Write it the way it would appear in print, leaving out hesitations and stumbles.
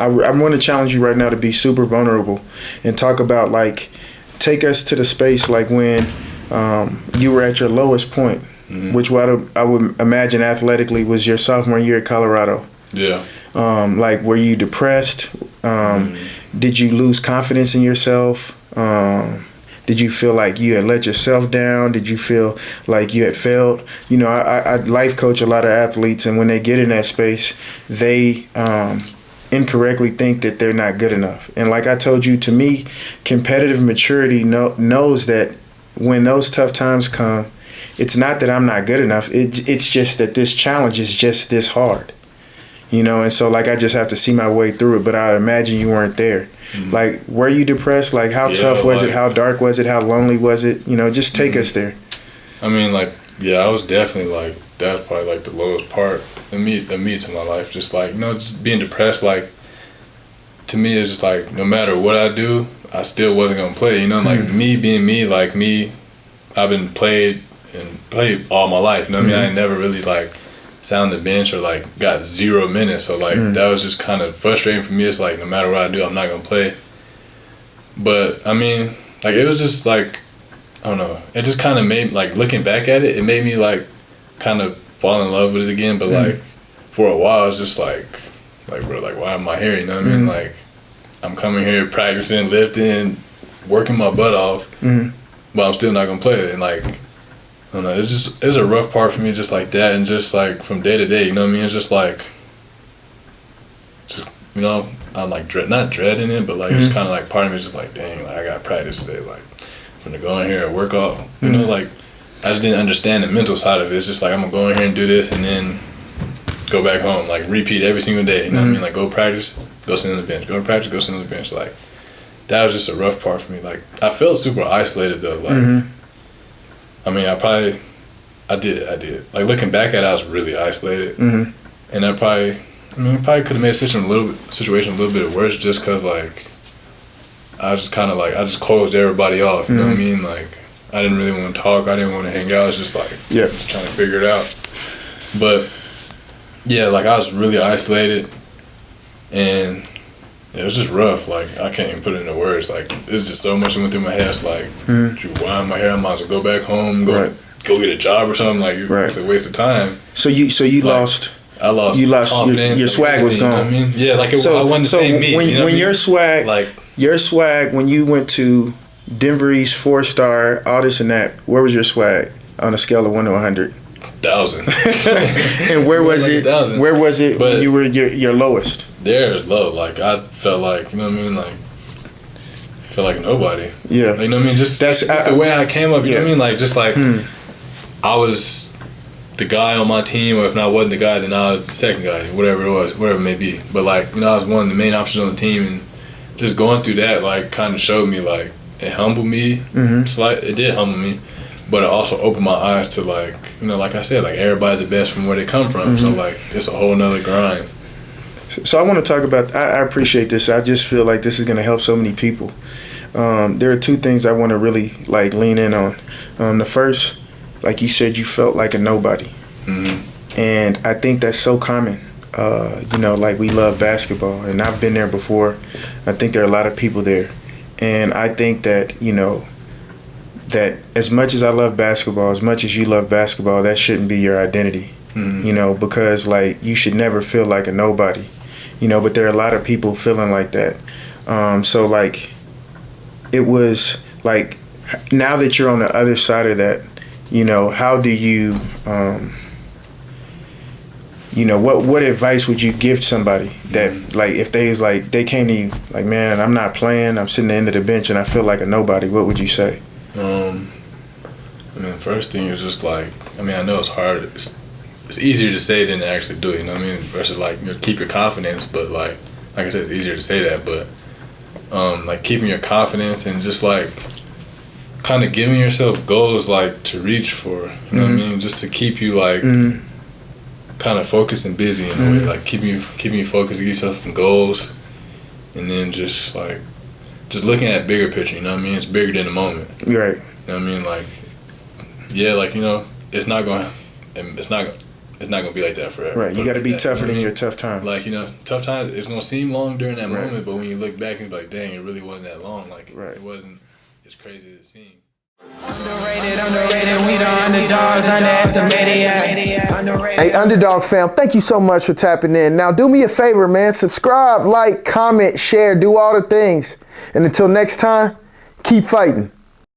I'm going to challenge you right now to be super vulnerable and talk about, like, take us to the space like when you were at your lowest point, which I would imagine athletically was your sophomore year at Colorado. Yeah. Like, were you depressed? Did you lose confidence in yourself? Did you feel like you had let yourself down? Did you feel like you had failed? You know, I life coach a lot of athletes, and when they get in that space, they incorrectly think that they're not good enough. And like I told you, to me, competitive maturity knows that when those tough times come, it's not that I'm not good enough. It's just that this challenge is just this hard. You know, and so, like, I just have to see my way through it. But I imagine you weren't there. Like, were you depressed? Like, how tough was it? How dark was it? How lonely was it? You know, just take us there. I mean, like, yeah, I was definitely, like, that's probably, like, the lowest part of me to my life. Just, like, you know, just being depressed, like, to me, it's just, like, no matter what I do, I still wasn't going to play. You know, like, me being me, like, me, I've been played all my life. You know what I mean? I ain't never really, like, sat on the bench or, like, got 0 minutes. So, like, that was just kind of frustrating for me. It's like, no matter what I do, I'm not going to play. But, I mean, like, it was just, like, I don't know. It just kind of made, like, looking back at it, it made me, like, kind of fall in love with it again. But, like, for a while, it's just, like, bro, like, why am I here? You know what I mean? Like, I'm coming here practicing, lifting, working my butt off, but I'm still not going to play. And, like, I don't know, it was a rough part for me, just like that, and just like from day to day, you know what I mean? It's just like, you know, I'm like not dreading it, but like it's kind of like part of me is just like, dang, like I got practice today, like I'm gonna go in here and work out, you know, like I just didn't understand the mental side of it. It's just like I'm gonna go in here and do this and then go back home, like repeat every single day, you know what I mean? Like go practice, go sit on the bench, go practice, go sit on the bench. Like that was just a rough part for me. Like I felt super isolated though, like. I mean, I did. Like, looking back at it, I was really isolated. And I probably could have made the situation a little bit worse just because, like, I was just kind of, like, I just closed everybody off, you know what I mean? Like, I didn't really want to talk. I didn't want to hang out. I was just, like, just trying to figure it out. But, yeah, like, I was really isolated. And it was just rough. Like, I can't even put it into words. Like, there's just so much that went through my head. It's like, why am I here? I might as well go back home, go get a job or something. Like, it's a waste of time. So you like, lost. I lost. You lost confidence. Your swag was gone. You know what I mean? Yeah, like I wasn't the same me. When, you know when your swag, like your swag, when you went to Denver East 4-star, all this and that, where was your swag on a scale of 1 to 100? 1,000. And where was it? 1,000. Where was it when you were your lowest? There is low. Like I felt like, you know what I mean, like felt like nobody. Yeah. Like, you know what I mean? Just the way I came up, you know what I mean? Like just like I was the guy on my team, or if not wasn't the guy, then I was the second guy, whatever it was, whatever it may be. But like, you know, I was one of the main options on the team, and just going through that like kind of showed me, like, it humbled me. It did humble me. But it also opened my eyes to, like, you know, like I said, like everybody's the best from where they come from. So like it's a whole nother grind. So I want to talk about, I appreciate this. I just feel like this is going to help so many people. There are two things I want to really, like, lean in on. The first, like you said, you felt like a nobody. And I think that's so common. You know, like, we love basketball, and I've been there before. I think there are a lot of people there. And I think that, you know, that as much as I love basketball, as much as you love basketball, that shouldn't be your identity. You know, because, like, you should never feel like a nobody. You know, but there are a lot of people feeling like that. So, like, it was, like, now that you're on the other side of that, you know, how do you, you know, what advice would you give somebody that, like, if they came to you, like, man, I'm not playing, I'm sitting at the end of the bench and I feel like a nobody, what would you say? I mean, first thing is just, like, I mean, I know it's hard. It's easier to say than to actually do it, you know what I mean? Versus, like, you know, keep your confidence, but, like I said, it's easier to say that, but, like, keeping your confidence and just, like, kind of giving yourself goals, like, to reach for, you know what I mean? Just to keep you, like, kind of focused and busy in a way, like, keeping you focused, give yourself some goals, and then just, like, just looking at bigger picture, you know what I mean? It's bigger than the moment. Right. You know what I mean? Like, yeah, like, you know, it's not it's not gonna be like that forever. Right. You got to be tougher than your tough times. Like, you know, tough times. It's gonna seem long during that moment, but when you look back, it's like, dang, it really wasn't that long. Like, it wasn't as crazy as it seemed. Underrated, we the underdogs, underestimated. Hey, Underdog fam, thank you so much for tapping in. Now, do me a favor, man. Subscribe, like, comment, share, do all the things. And until next time, keep fighting.